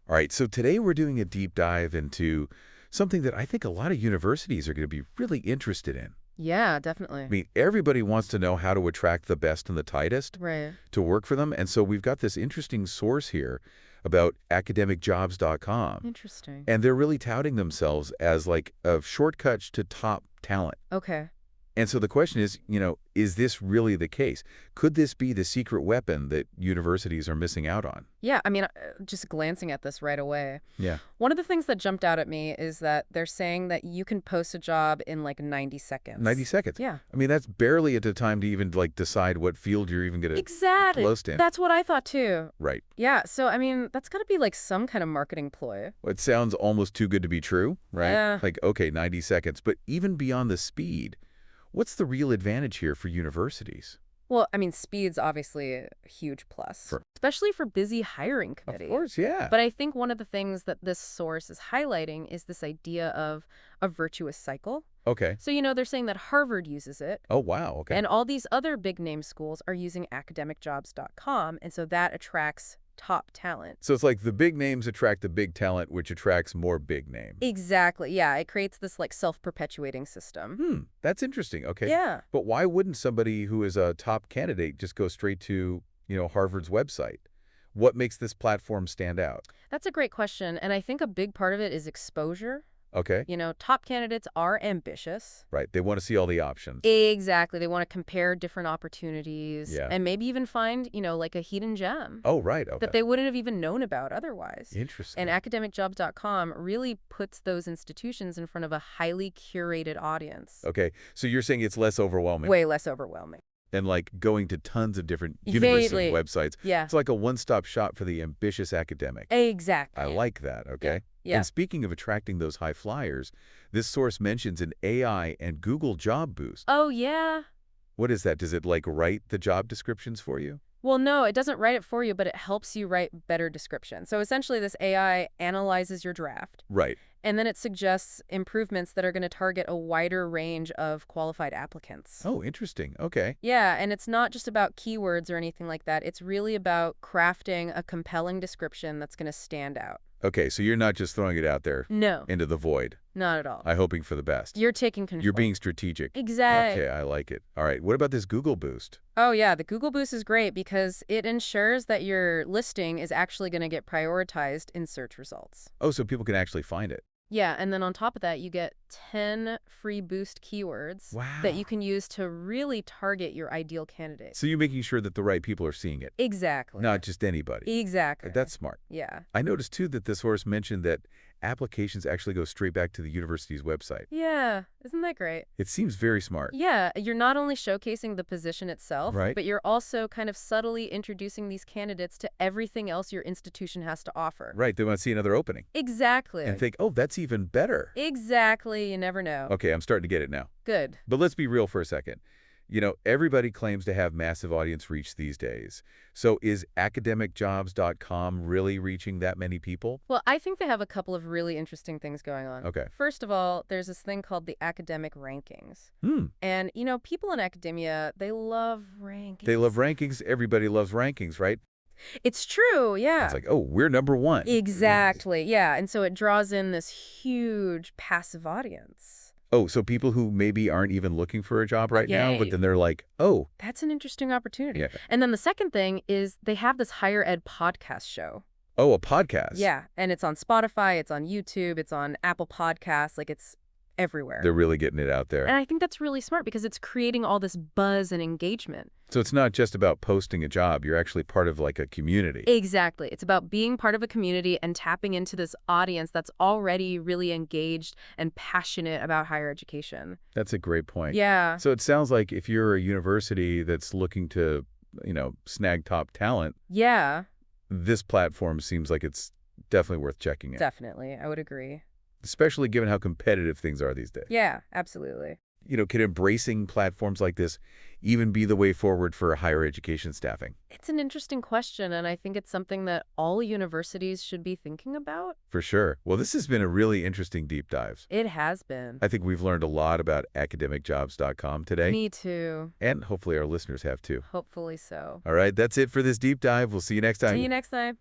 All right, so today we're doing a deep dive into something that I think a lot of universities are going to be really interested in. Yeah, definitely. I mean, everybody wants to know how to attract the best and the tightest Right. to work for them. And so we've got this interesting source here about AcademicJobs.com. Interesting. And they're really touting themselves as like a shortcut to top talent. Okay. And so the question is, is this really the case? Could this be the secret weapon that universities are missing out on? Yeah, I mean, just glancing at this right away, Yeah. one of the things that jumped out at me is that they're saying that you can post a job in like 90 90 seconds. seconds. Yeah. I mean, that's barely at the time to even like decide what field you're even going to Exactly. post in. That's what I thought too. Right. Yeah, so I mean, that's got to be like some kind of marketing ploy. Well, it sounds almost too good to be true, right? Yeah. Like, okay, 90 seconds. But even beyond the speed, what's the real advantage here for universities? Well, I mean, speed's obviously a huge plus, especially for busy hiring committees. Of course, yeah. But I think one of the things that this source is highlighting is this idea of a virtuous cycle. Okay. So, they're saying that Harvard uses it. Oh, wow. Okay. And all these other big name schools are using academicjobs.com. And so that attracts top talent. So it's like the big names attract the big talent, which attracts more big names. Exactly. Yeah. It creates this like self-perpetuating system. That's interesting. Okay. Yeah. But why wouldn't somebody who is a top candidate just go straight to, Harvard's website? What makes this platform stand out? That's a great question. And I think a big part of it is exposure. Okay. Top candidates are ambitious. Right. They want to see all the options. Exactly. They want to compare different opportunities. Yeah. And maybe even find, like a hidden gem. Oh, right. Okay. That they wouldn't have even known about otherwise. Interesting. And academicjobs.com really puts those institutions in front of a highly curated audience. Okay. So you're saying it's less overwhelming. Way less overwhelming. And like going to tons of different university websites. Yeah. It's like a one-stop shop for the ambitious academic. Exactly. I like that, okay? Yeah. And speaking of attracting those high flyers, this source mentions an AI and Google job boost. Oh, yeah. What is that? Does it like write the job descriptions for you? Well, no, it doesn't write it for you, but it helps you write better descriptions. So essentially, this AI analyzes your draft. Right. And then it suggests improvements that are going to target a wider range of qualified applicants. Oh, interesting. Okay. Yeah, and it's not just about keywords or anything like that. It's really about crafting a compelling description that's going to stand out. Okay, so you're not just throwing it out there No, into the void. not at all. I'm hoping for the best. You're taking control. You're being strategic. Exactly. Okay, I like it. All right, what about this Google boost? Oh, yeah, the Google Boost is great because it ensures that your listing is actually going to get prioritized in search results. Oh, so people can actually find it. Yeah, and then on top of that, you get 10 free Boost keywords that you can use to really target your ideal candidate. So you're making sure that the right people are seeing it. Exactly. Not just anybody. Exactly. That's smart. Yeah. I noticed, too, that this source mentioned that applications actually go straight back to the university's website. Yeah. Isn't that great? It seems very smart. Yeah. You're not only showcasing the position itself, Right. but you're also kind of subtly introducing these candidates to everything else your institution has to offer. Right. They want to see another opening. Exactly. And think, oh, that's even better. Exactly. You never know. Okay, I'm starting to get it now. Good. But let's be real for a second. Everybody claims to have massive audience reach these days. So is academicjobs.com really reaching that many people? Well, I think they have a couple of really interesting things going on. Okay. First of all, there's this thing called the academic rankings. And, people in academia, they love rankings. They love rankings. Everybody loves rankings, right? It's true, yeah. It's like, oh, we're #1. Exactly, yeah. And so it draws in this huge passive audience. Oh, so people who maybe aren't even looking for a job right now, but then they're like, oh. That's an interesting opportunity. Yeah. And then the second thing is they have this higher ed podcast show. Oh, a podcast. Yeah, and it's on Spotify, it's on YouTube, it's on Apple Podcasts, like it's everywhere. They're really getting it out there. And I think that's really smart because it's creating all this buzz and engagement. So it's not just about posting a job. You're actually part of like a community. Exactly. It's about being part of a community and tapping into this audience that's already really engaged and passionate about higher education. That's a great point. Yeah. So it sounds like if you're a university that's looking to, snag top talent, Yeah. this platform seems like it's definitely worth checking out. Definitely. I would agree. Especially given how competitive things are these days. Yeah, absolutely. Can embracing platforms like this even be the way forward for higher education staffing? It's an interesting question, and I think it's something that all universities should be thinking about. For sure. Well, this has been a really interesting deep dive. It has been. I think we've learned a lot about academicjobs.com today. Me too. And hopefully our listeners have too. Hopefully so. All right, that's it for this deep dive. We'll see you next time. See you next time.